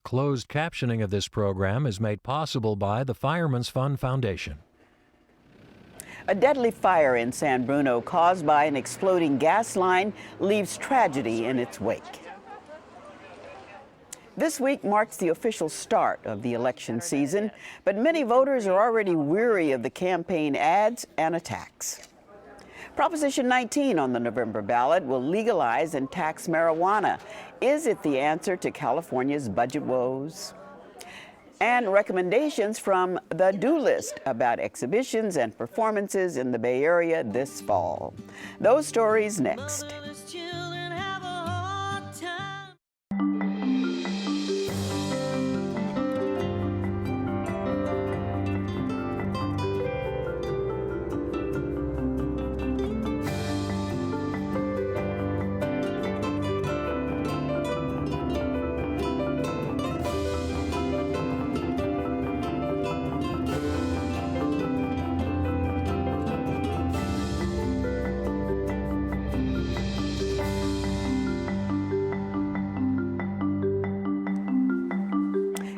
Closed captioning of this program is made possible by the Fireman's Fund Foundation. A deadly fire in San Bruno caused by an exploding gas line leaves tragedy in its wake. This week marks the official start of the election season, but many voters are already weary of the campaign ads and attacks. Proposition 19 on the November ballot will legalize and tax marijuana. Is it the answer to California's budget woes? And recommendations from the Do List about exhibitions and performances in the Bay Area this fall. Those stories next.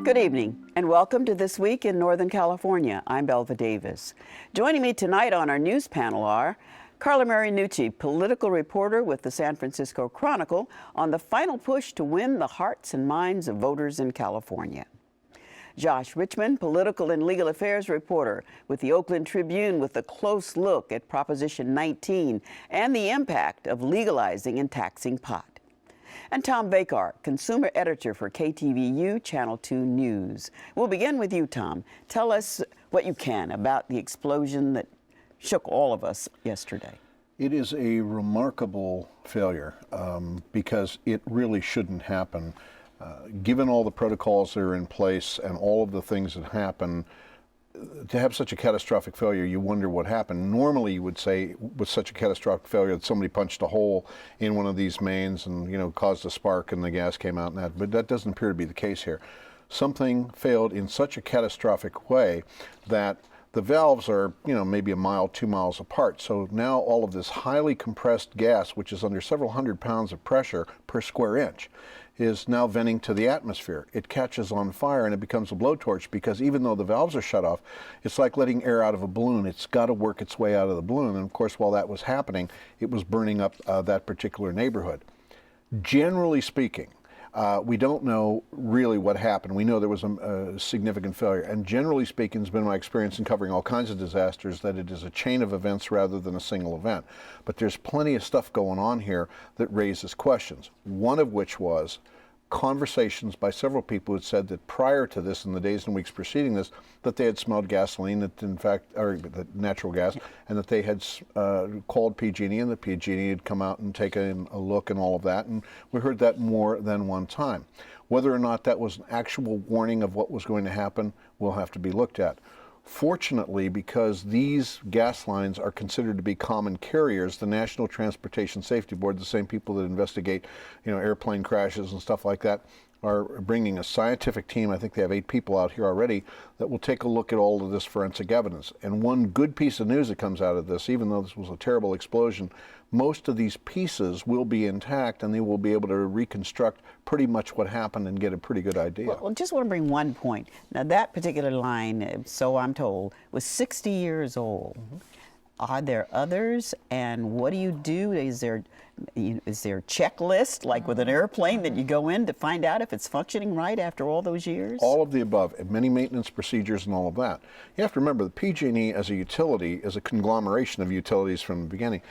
Good evening, and welcome to This Week in Northern California. I'm Belva Davis. Joining me tonight on our news panel are Carla Marinucci, political reporter with the San Francisco Chronicle, on the final push to win the hearts and minds of voters in California. Josh Richmond, political and legal affairs reporter with the Oakland Tribune, with a close look at Proposition 19 and the impact of legalizing and taxing pot. And Tom Bakar, consumer editor for KTVU Channel 2 News. We'll begin with you, Tom. Tell us what you can about the explosion that shook all of us yesterday. It is a remarkable failure because it really shouldn't happen. Given all the protocols that are in place and all of the things that happen, to have such a catastrophic failure, you wonder what happened. Normally, you would say with such a catastrophic failure that somebody punched a hole in one of these mains and, caused a spark and the gas came out and that, but that doesn't appear to be the case here. Something failed in such a catastrophic way that the valves are, maybe a mile, 2 miles apart. So now all of this highly compressed gas, which is under several hundred pounds of pressure per square inch, is now venting to the atmosphere. It catches on fire and it becomes a blowtorch because even though the valves are shut off, it's like letting air out of a balloon. It's got to work its way out of the balloon. And of course, while that was happening, it was burning up that particular neighborhood. Generally speaking, we don't know really what happened. We know there was a significant failure. And generally speaking, it's been my experience in covering all kinds of disasters that it is a chain of events rather than a single event. But there's plenty of stuff going on here that raises questions. One of which was conversations by several people who had said that prior to this, in the days and weeks preceding this, that they had smelled gasoline, that in fact, or natural gas, and that they had called PG&E, and the PG&E had come out and taken a look and all of that, and we heard that more than one time. Whether or not that was an actual warning of what was going to happen will have to be looked at. Fortunately, because these gas lines are considered to be common carriers, the National Transportation Safety Board, the same people that investigate, airplane crashes and stuff like that, are bringing a scientific team. I think they have 8 people out here already that will take a look at all of this forensic evidence. And one good piece of news that comes out of this, even though this was a terrible explosion, most of these pieces will be intact and they will be able to reconstruct pretty much what happened and get a pretty good idea. Well, just want to bring one point. Now, that particular line, so I'm told, was 60 years old. Mm-hmm. Are there others? And what do you do? Is there a checklist, like with an airplane, that you go in to find out if it's functioning right after all those years? All of the above, and many maintenance procedures and all of that. You have to remember the PG&E as a utility is a conglomeration of utilities from the beginning.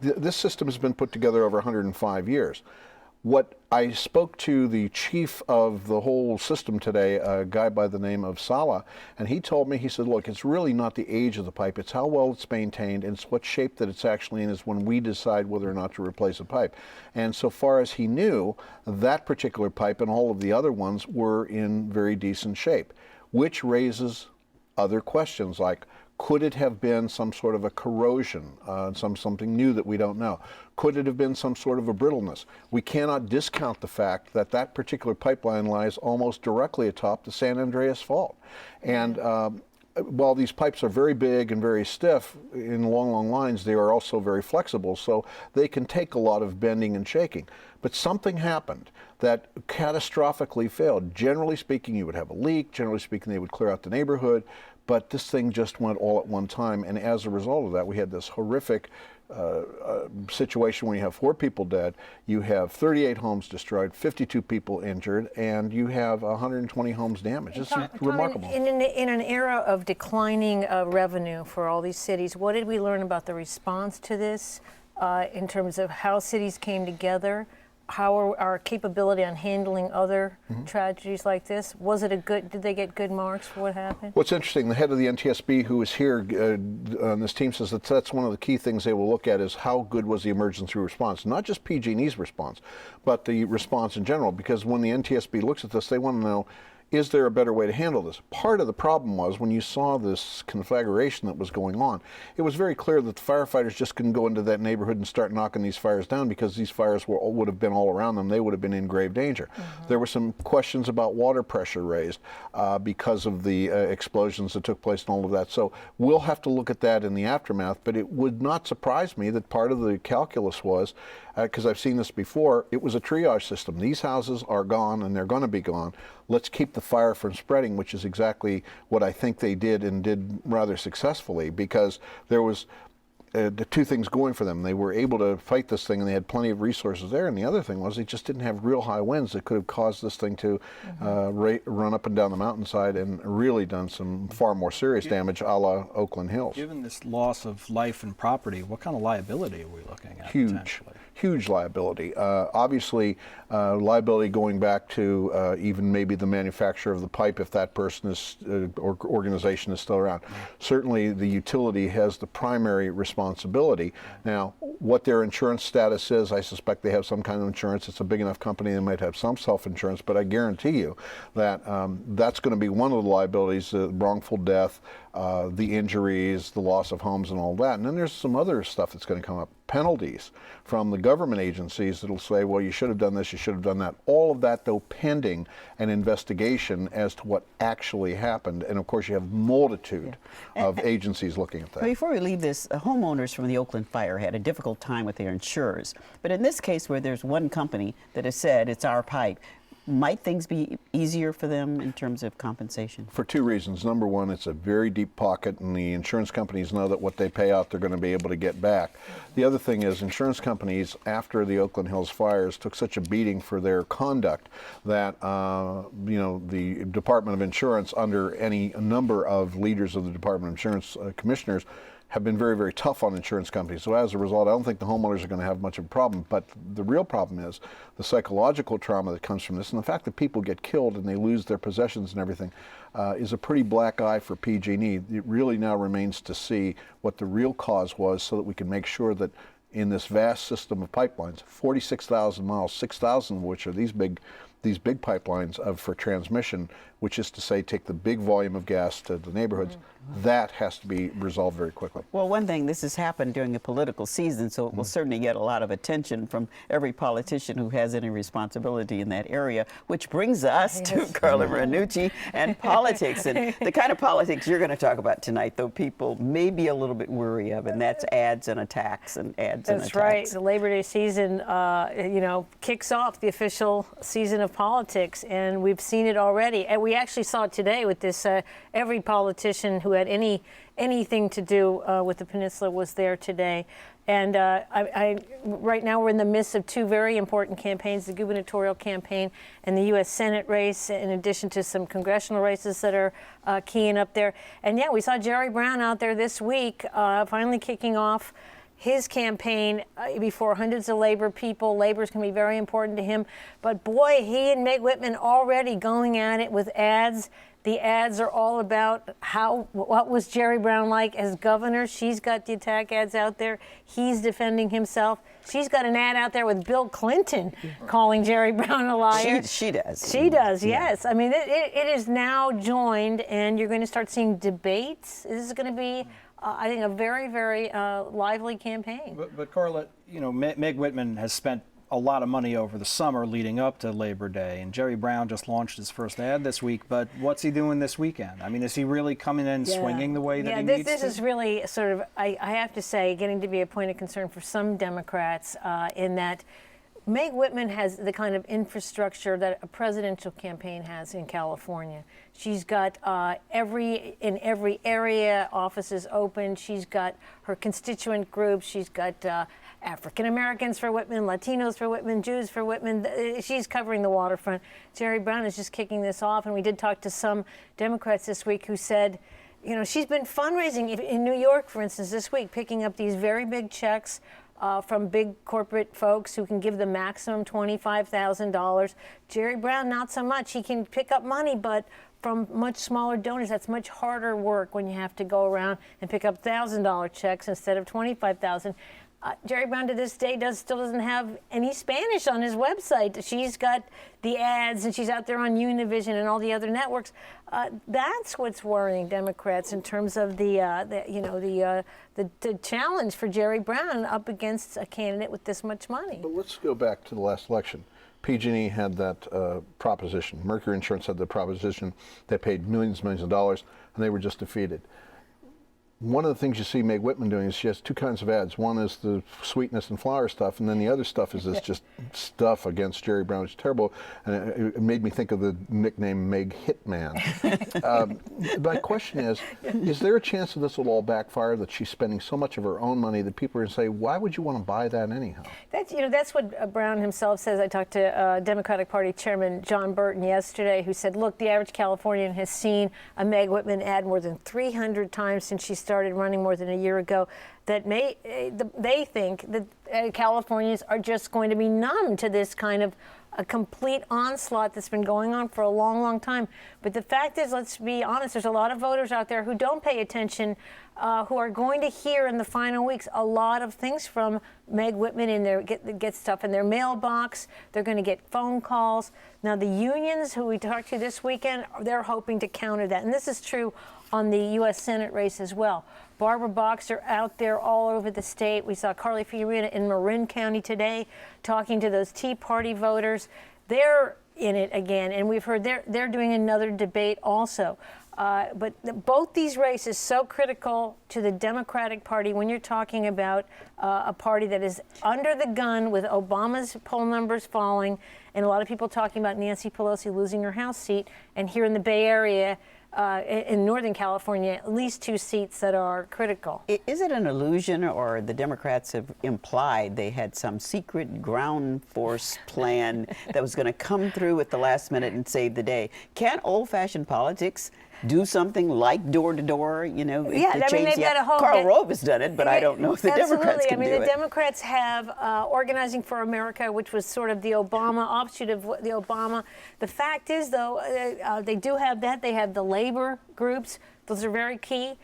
This system has been put together over 105 years. What I spoke to the chief of the whole system today, a guy by the name of Sala, and he told me, he said, look, it's really not the age of the pipe, it's how well it's maintained, and it's what shape that it's actually in is when we decide whether or not to replace a pipe. And so far as he knew, that particular pipe and all of the other ones were in very decent shape, which raises other questions like, could it have been some sort of a corrosion, something new that we don't know? Could it have been some sort of a brittleness? We cannot discount the fact that that particular pipeline lies almost directly atop the San Andreas Fault. And while these pipes are very big and very stiff in long lines, they are also very flexible, so they can take a lot of bending and shaking. But something happened that catastrophically failed. Generally speaking, you would have a leak. Generally speaking, they would clear out the neighborhood. But this thing just went all at one time, and as a result of that, we had this horrific situation when you have 4 people dead, you have 38 homes destroyed, 52 people injured, and you have 120 homes damaged. It's remarkable. In an era of declining revenue for all these cities, what did we learn about the response to this in terms of how cities came together? How are our capability on handling other tragedies like this? Was it did they get good marks for what happened? What's interesting, the head of the NTSB who is here on this team says that that's one of the key things they will look at is how good was the emergency response, not just PG&E's response, but the response in general, because when the NTSB looks at this, they want to know, is there a better way to handle this? Part of the problem was when you saw this conflagration that was going on, it was very clear that the firefighters just couldn't go into that neighborhood and start knocking these fires down because these fires would have been all around them. They would have been in grave danger. There were some questions about water pressure raised because of the explosions that took place and all of that. So we'll have to look at that in the aftermath, but it would not surprise me that part of the calculus was, because I've seen this before, it was a triage system. These houses are gone and they're going to be gone. Let's keep the fire from spreading, which is exactly what I think they did and did rather successfully, because there was the 2 things going for them. They were able to fight this thing and they had plenty of resources there, and the other thing was they just didn't have real high winds that could have caused this thing to run up and down the mountainside and really done some far more serious damage a la Oakland Hills. Given this loss of life and property, what kind of liability are we looking at? Huge liability. Obviously, liability going back to even maybe the manufacturer of the pipe if that person is or organization is still around. Certainly the utility has the primary responsibility. Now, what their insurance status is, I suspect they have some kind of insurance. It's a big enough company, they might have some self-insurance, but I guarantee you that that's going to be one of the liabilities, wrongful death, the injuries, the loss of homes and all that. And then there's some other stuff that's going to come up. Penalties from the government agencies that'll say, well, you should have done this, you should have done that. All of that, though, pending an investigation as to what actually happened. And of course, you have multitude of agencies looking at that. Before we leave this, homeowners from the Oakland fire had a difficult time with their insurers. But in this case, where there's one company that has said it's our pipe, might things be easier for them in terms of compensation? For 2 reasons. Number one, it's a very deep pocket, and the insurance companies know that what they pay out, they're going to be able to get back. The other thing is insurance companies, after the Oakland Hills fires, took such a beating for their conduct that the Department of Insurance, under any number of leaders of the Department of Insurance commissioners, have been very, very tough on insurance companies. So as a result, I don't think the homeowners are going to have much of a problem. But the real problem is the psychological trauma that comes from this, and the fact that people get killed and they lose their possessions and everything is a pretty black eye for PG&E. It really now remains to see what the real cause was so that we can make sure that in this vast system of pipelines, 46,000 miles, 6,000 of which are these big pipelines for transmission, which is to say take the big volume of gas to the neighborhoods, that has to be resolved very quickly. Well, one thing, this has happened during a political season, so it will certainly get a lot of attention from every politician who has any responsibility in that area, which brings us to Carla Marinucci and politics. And the kind of politics you're going to talk about tonight, though, people may be a little bit weary of, and that's ads and attacks and ads and attacks. That's right. The Labor Day season, kicks off the official season of politics, and we've seen it already. And we actually saw it today with this, every politician who had anything to do with the peninsula was there today. And right now we're in the midst of 2 very important campaigns, the gubernatorial campaign and the U.S. Senate race, in addition to some congressional races that are keying up there. And yeah, we saw Jerry Brown out there this week, finally kicking off his campaign before hundreds of labor people. Labor is going to be very important to him. But boy, he and Meg Whitman already going at it with ads. The ads are all about what was Jerry Brown like as governor. She's got the attack ads out there. He's defending himself. She's got an ad out there with Bill Clinton calling Jerry Brown a liar. She does. She does, yes. I mean, it is now joined, and you're going to start seeing debates. This is going to be, I think, a very, very lively campaign. But Carla, Meg Whitman has spent a lot of money over the summer leading up to Labor Day. And Jerry Brown just launched his first ad this week. But what's he doing this weekend? I mean, is he really coming in swinging the way that he needs to? This is really sort of, I have to say, getting to be a point of concern for some Democrats in that Meg Whitman has the kind of infrastructure that a presidential campaign has in California. She's got in every area offices open. She's got her constituent groups. She's got African Americans for Whitman, Latinos for Whitman, Jews for Whitman. She's covering the waterfront. Jerry Brown is just kicking this off. And we did talk to some Democrats this week who said, you know, she's been fundraising in New York, for instance, this week, picking up these very big checks from big corporate folks who can give the maximum $25,000. Jerry Brown, not so much. He can pick up money, but from much smaller donors. That's much harder work when you have to go around and pick up $1,000 checks instead of $25,000. Jerry Brown to this day still doesn't have any Spanish on his website. She's got the ads, and she's out there on Univision and all the other networks. That's what's worrying Democrats in terms of the challenge for Jerry Brown up against a candidate with this much money. But let's go back to the last election. PG&E had that proposition. Mercury Insurance had the proposition. They paid millions of dollars, and they were just defeated. One of the things you see Meg Whitman doing is she has two kinds of ads. One is the sweetness and flower stuff, and then the other stuff is this just stuff against Jerry Brown, which is terrible. And it made me think of the nickname Meg Hitman. My question is there a chance that this will all backfire, that she's spending so much of her own money that people are going to say, why would you want to buy that anyhow? That's what Brown himself says. I talked to Democratic Party Chairman John Burton yesterday, who said, look, the average Californian has seen a Meg Whitman ad more than 300 times since she started running more than a year ago, that they think that Californians are just going to be numb to this kind of a complete onslaught that's been going on for a long, long time. But the fact is, let's be honest, there's a lot of voters out there who don't pay attention, who are going to hear in the final weeks a lot of things from Meg Whitman, and get stuff in their mailbox. They're going to get phone calls. Now, the unions who we talked to this weekend, they're hoping to counter that. And this is true on the U.S. Senate race as well. Barbara Boxer out there all over the state. We saw Carly Fiorina in Marin County today talking to those Tea Party voters. They're in it again, and we've heard they're doing another debate also. But both these races so critical to the Democratic Party when you're talking about a party that is under the gun with Obama's poll numbers falling, and a lot of people talking about Nancy Pelosi losing her House seat, and here in the Bay Area, in Northern California, at least 2 seats that are critical. Is it an illusion, or the Democrats have implied they had some secret ground force plan that was going to come through at the last minute and save the day? Can't old-fashioned politics do something like door-to-door, Yeah, I mean, they've got a whole... Karl Rove has done it, but I don't know if the Democrats can do it. I mean, the Democrats have Organizing for America, which was sort of the Obama, offshoot of the Obama. The fact is, though, they do have that. They have the labor groups. Those are very key.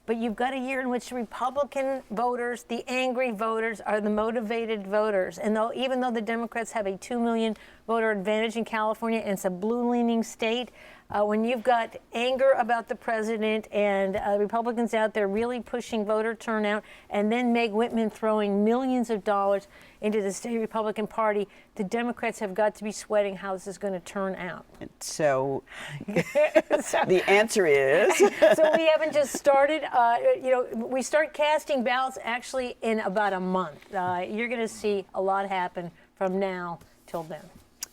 But you've got a year in which Republican voters, the angry voters, are the motivated voters. And even though the Democrats have a 2 million voter advantage in California, and it's a blue-leaning state, when you've got anger about the president and Republicans out there really pushing voter turnout, and then Meg Whitman throwing millions of dollars into the state Republican Party, the Democrats have got to be sweating how this is going to turn out. So the answer is? So we haven't just started. We start casting ballots actually in about a month. You're going to see a lot happen from now till then.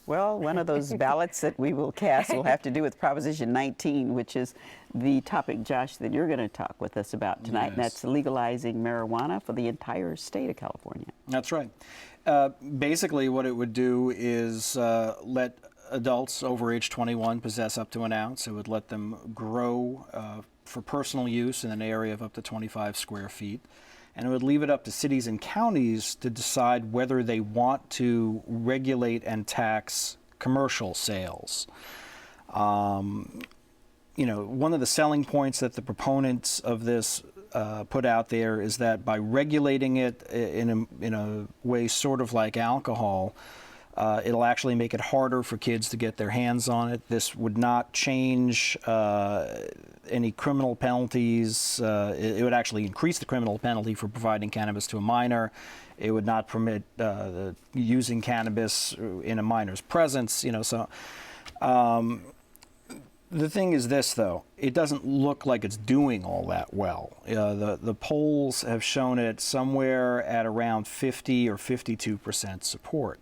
Well, one of those ballots that we will cast will have to do with Proposition 19, which is the topic, Josh, that you're going to talk with us about tonight. Yes. And that's legalizing marijuana for the entire state of California. That's right. Basically, what it would do is let adults over age 21 possess up to an ounce. It would let them grow for personal use in an area of up to 25 square feet. And it would leave it up to cities and counties to decide whether they want to regulate and tax commercial sales. One of the selling points that the proponents of this put out there is that by regulating it in a way sort of like alcohol, It'll actually make it harder for kids to get their hands on it. This would not change any criminal penalties. It would actually increase the criminal penalty for providing cannabis to a minor. It would not permit using cannabis in a minor's presence. The thing is this, though, it doesn't look like it's doing all that well. The polls have shown it somewhere at around 50 or 52% support.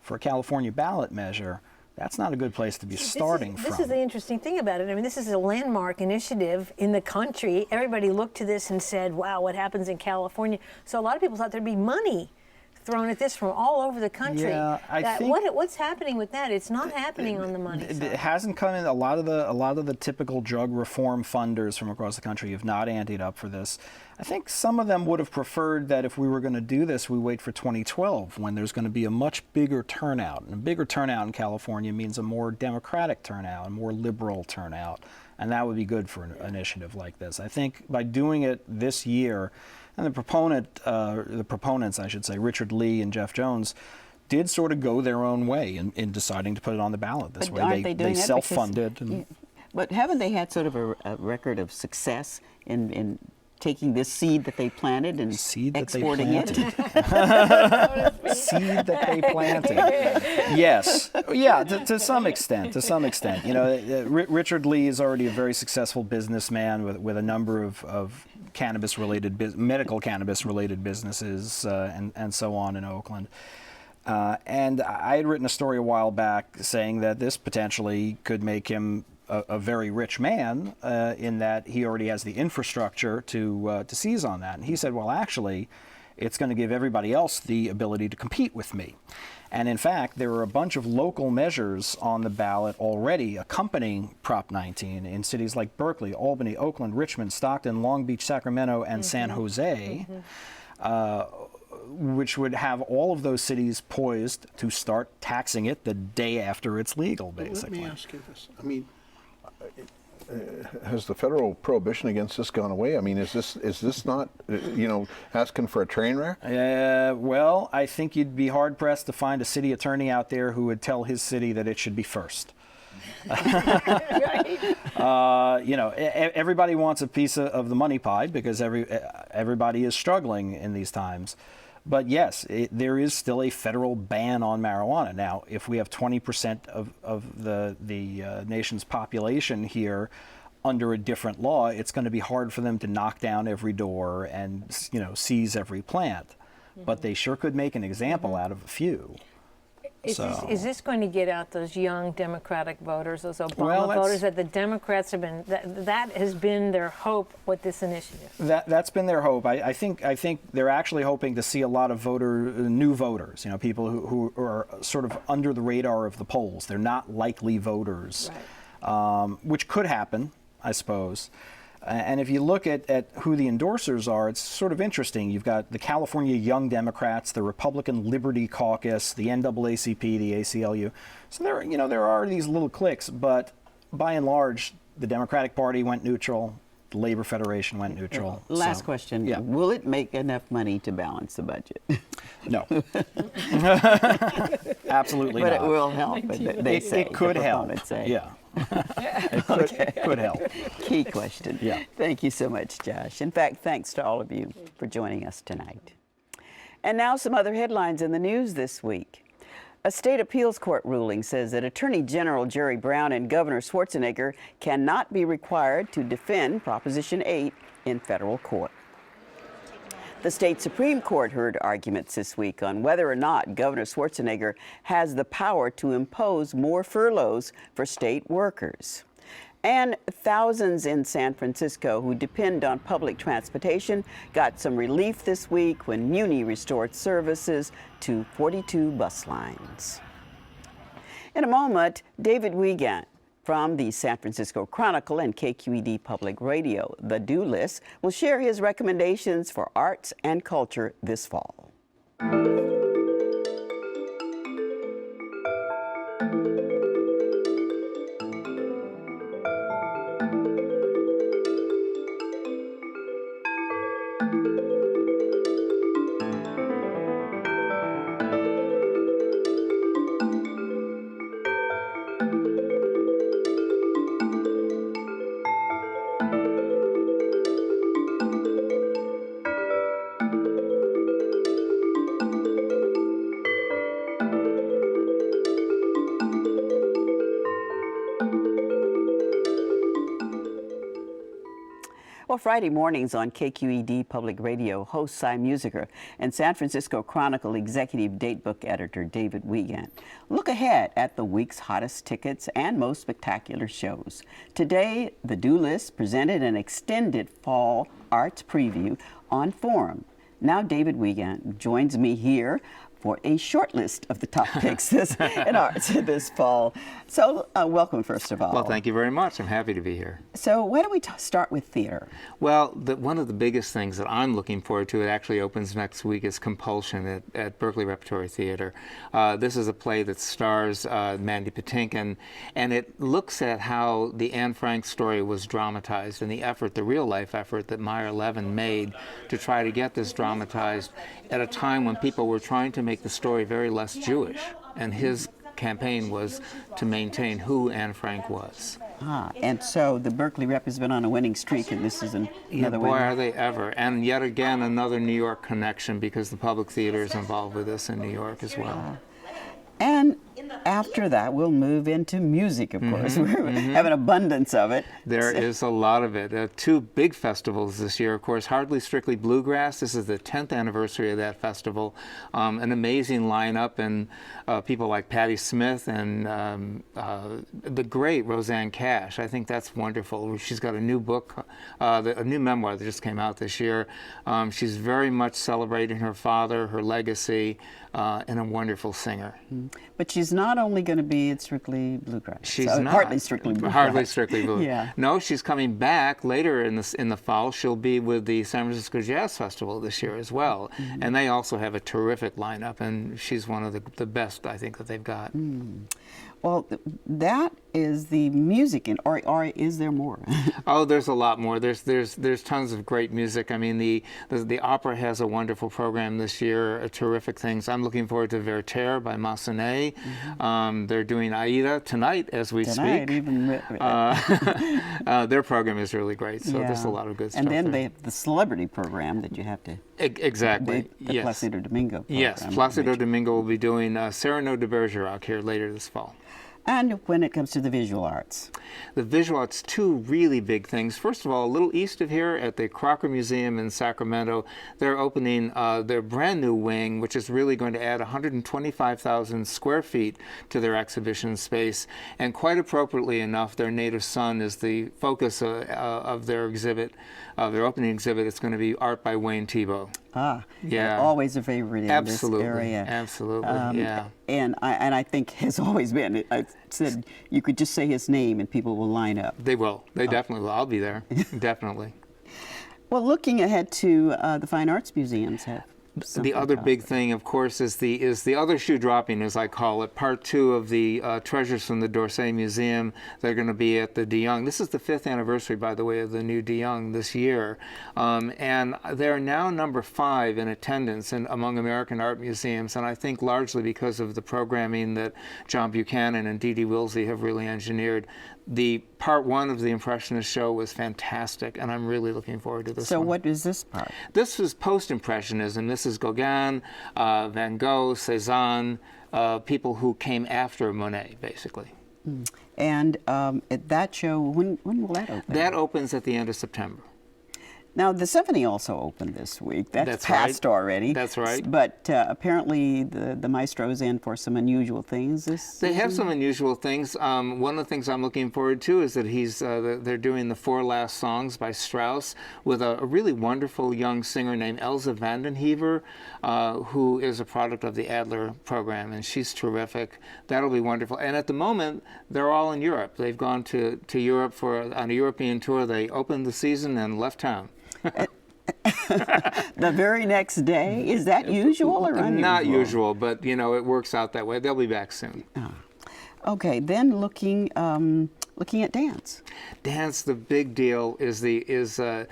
For a California ballot measure, that's not a good place to be starting from. This is the interesting thing about it. I mean, this is a landmark initiative in the country. Everybody looked to this and said, wow, what happens in California? So a lot of people thought there'd be money thrown at this from all over the country. Yeah, I think what's happening with that? It's not happening on the money side. It hasn't come in. A lot of the typical drug reform funders from across the country have not anteed up for this. I think some of them would have preferred that if we were going to do this, we wait for 2012 when there's going to be a much bigger turnout. And a bigger turnout in California means a more democratic turnout, a more liberal turnout. And that would be good for an initiative like this. I think by doing it this year, and the proponents, I should say, Richard Lee and Jeff Jones, did sort of go their own way in deciding to put it on the ballot this way. Aren't they doing that self-funded. Yeah. But haven't they had sort of a record of success in taking this seed that they planted and exporting it? Seed that they planted. Yes. Yeah, to some extent. Richard Lee is already a very successful businessman with a number of medical cannabis-related businesses and so on in Oakland. And I had written a story a while back saying that this potentially could make him a very rich man in that he already has the infrastructure to seize on that. And he said, well, actually, it's going to give everybody else the ability to compete with me. And in fact, there are a bunch of local measures on the ballot already accompanying Prop 19 in cities like Berkeley, Albany, Oakland, Richmond, Stockton, Long Beach, Sacramento, and San Jose, which would have all of those cities poised to start taxing it the day after it's legal, basically. Let me ask you this. I mean, has the federal prohibition against this gone away? I mean, is this not, asking for a train wreck? Well, I think you'd be hard pressed to find a city attorney out there who would tell his city that it should be first. Everybody wants a piece of the money pie because everybody is struggling in these times. But yes, there is still a federal ban on marijuana. Now, if we have 20% of the nation's population here under a different law, it's going to be hard for them to knock down every door and seize every plant. But they sure could make an example out of a few. Is this going to get out those young Democratic voters, those Obama voters that the Democrats have been? That has been their hope with this initiative. That's been their hope. I think they're actually hoping to see a lot of new voters. People who are sort of under the radar of the polls. They're not likely voters, right. Which could happen, I suppose. And if you look at who the endorsers are, it's sort of interesting. You've got the California Young Democrats, the Republican Liberty Caucus, the NAACP, the ACLU. So there are these little cliques, but by and large, the Democratic Party went neutral. The Labor Federation went neutral. Last question. Yeah. Will it make enough money to balance the budget? No. Absolutely but not. But it will help, they say. It could help. Say. Yeah. It could help. Key question. Yeah. Thank you so much, Josh. In fact, thanks to all of you for joining us tonight. And now some other headlines in the news this week. A state appeals court ruling says that Attorney General Jerry Brown and Governor Schwarzenegger cannot be required to defend Proposition 8 in federal court. The state Supreme Court heard arguments this week on whether or not Governor Schwarzenegger has the power to impose more furloughs for state workers. And thousands in San Francisco who depend on public transportation got some relief this week when Muni restored services to 42 bus lines. In a moment, David Wiegand from the San Francisco Chronicle and KQED Public Radio, The Do List, will share his recommendations for arts and culture this fall. Well, Friday mornings on KQED Public Radio, host Cy Musiker and San Francisco Chronicle executive datebook editor David Wiegand look ahead at the week's hottest tickets and most spectacular shows. Today, the Do List presented an extended fall arts preview on Forum. Now David Wiegand joins me here for a short list of the top picks in arts this fall. So welcome, first of all. Well, thank you very much. I'm happy to be here. So why don't we start with theater? Well, one of the biggest things that I'm looking forward to, it actually opens next week, is Compulsion at Berkeley Repertory Theater. This is a play that stars Mandy Patinkin, and it looks at how the Anne Frank story was dramatized and the effort, the real-life effort that Meyer Levin made to try to get this dramatized at a time when people were trying to make the story very less Jewish, and his campaign was to maintain who Anne Frank was. And so the Berkeley Rep has been on a winning streak, and this is another boy, win. are they ever. And yet again, another New York connection, because the Public Theater is involved with this in New York as well. And after that, we'll move into music, of course. We have an abundance of it. There is a lot of it. Two big festivals this year, of course. Hardly Strictly Bluegrass. This is the 10th anniversary of that festival. An amazing lineup, and people like Patti Smith and the great Roseanne Cash. I think that's wonderful. She's got a new book, a new memoir that just came out this year. She's very much celebrating her father, her legacy, and a wonderful singer. But she's not only going to be at Strictly Bluegrass. She's not. Hardly Strictly Bluegrass. Hardly Strictly Bluegrass. Yeah. No, she's coming back later in the fall. She'll be with the San Francisco Jazz Festival this year as well. And they also have a terrific lineup, and she's one of the best, I think, that they've got. Well, that is the music, or is there more? Oh, there's a lot more. There's tons of great music. I mean, the opera has a wonderful program this year, terrific things. I'm looking forward to Werther by Massenet. They're doing Aida tonight as we speak. Their program is really great, so there's a lot of good stuff. And then there. they have the celebrity program that you have to... Exactly, the yes. Placido Domingo program. Yes, Placido Domingo will be doing Cyrano de Bergerac here later this fall. And when it comes to the visual arts? The visual arts, two really big things. First of all, a little east of here at the Crocker Museum in Sacramento, they're opening their brand new wing, which is really going to add 125,000 square feet to their exhibition space. And quite appropriately enough, their native son is the focus of their exhibit, their opening exhibit. It's going to be art by Wayne Thiebaud. Yeah. Always a favorite in this area. Absolutely, yeah. And I think has always been. I said you could just say his name and people will line up. They will. They definitely will. I'll be there. Definitely. Well, looking ahead to the Fine Arts Museums have. The other big thing, of course, is the other shoe dropping, as I call it, part 2 of the Treasures from the d'Orsay Museum. They're going to be at the de Young. This is the 5th anniversary, by the way, of the new de Young this year. And they're now number 5 in attendance among American art museums, and I think largely because of the programming that John Buchanan and Dee Dee Wilsey have really engineered. The part 1 of the Impressionist show was fantastic, and I'm really looking forward to this one. So what is this part? This is post-Impressionism. This is Gauguin, Van Gogh, Cézanne, people who came after Monet, basically. And at that show, when will that open? That opens at the end of September. Now, the symphony also opened this week. That's passed right. already. That's right. But apparently the maestro's in for some unusual things this season. They have some unusual things. One of the things I'm looking forward to is that they're doing the 4 Last Songs by Strauss with a really wonderful young singer named Elsa Vandenhever, who is a product of the Adler program, and she's terrific. That'll be wonderful. And at the moment, they're all in Europe. They've gone to Europe on a European tour. They opened the season and left town. The very next day? Is that usual or unusual? Not usual, but it works out that way. They'll be back soon. Okay, then looking at dance. Dance, the big deal is a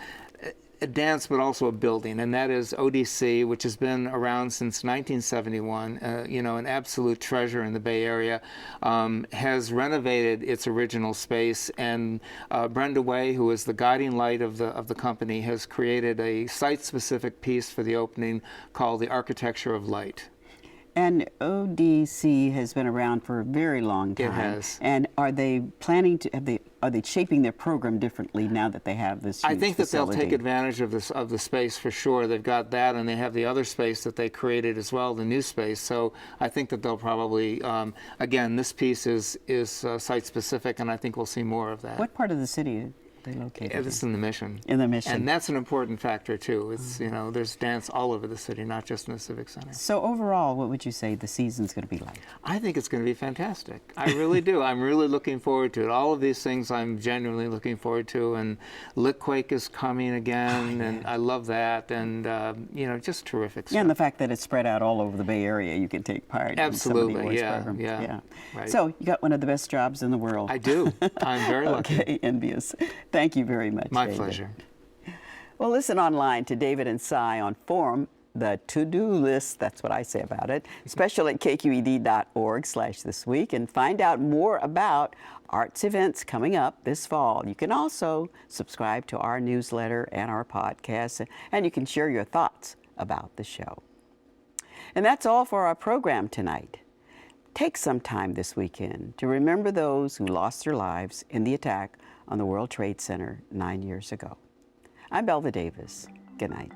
dance, but also a building, and that is ODC, which has been around since 1971. An absolute treasure in the Bay Area, has renovated its original space, and Brenda Way, who is the guiding light of the company, has created a site-specific piece for the opening called "The Architecture of Light." And ODC has been around for a very long time. It has. And are they planning to? are they shaping their program differently now that they have this huge I think that they'll take facility? advantage of this of the space for sure. They've got that, and they have the other space that they created as well, the new space. So I think that they'll probably, again, this piece is site specific, and I think we'll see more of that. What part of the city are they located It's in the Mission. in the Mission? And that's an important factor too. It's there's dance all over the city, not just in the Civic Center. So overall, what would you say the season's going to be like? I think it's going to be fantastic. I really do. I'm really looking forward to it. All of these things I'm genuinely looking forward to. And Litquake is coming again, and I love that. And just terrific stuff. Yeah, and the fact that it's spread out all over the Bay Area, you can take part in some of the Absolutely, awards yeah, programs. yeah, right. So you got one of the best jobs in the world. I do. I'm very lucky. Okay, envious. Thank you very much, My David. pleasure. Well, listen online to David and Cy on Forum, the to-do list, that's what I say about it, special at kqed.org/thisweek, and find out more about arts events coming up this fall. You can also subscribe to our newsletter and our podcast, and you can share your thoughts about the show. And that's all for our program tonight. Take some time this weekend to remember those who lost their lives in the attack on the World Trade Center 9 years ago. I'm Belva Davis. Good night.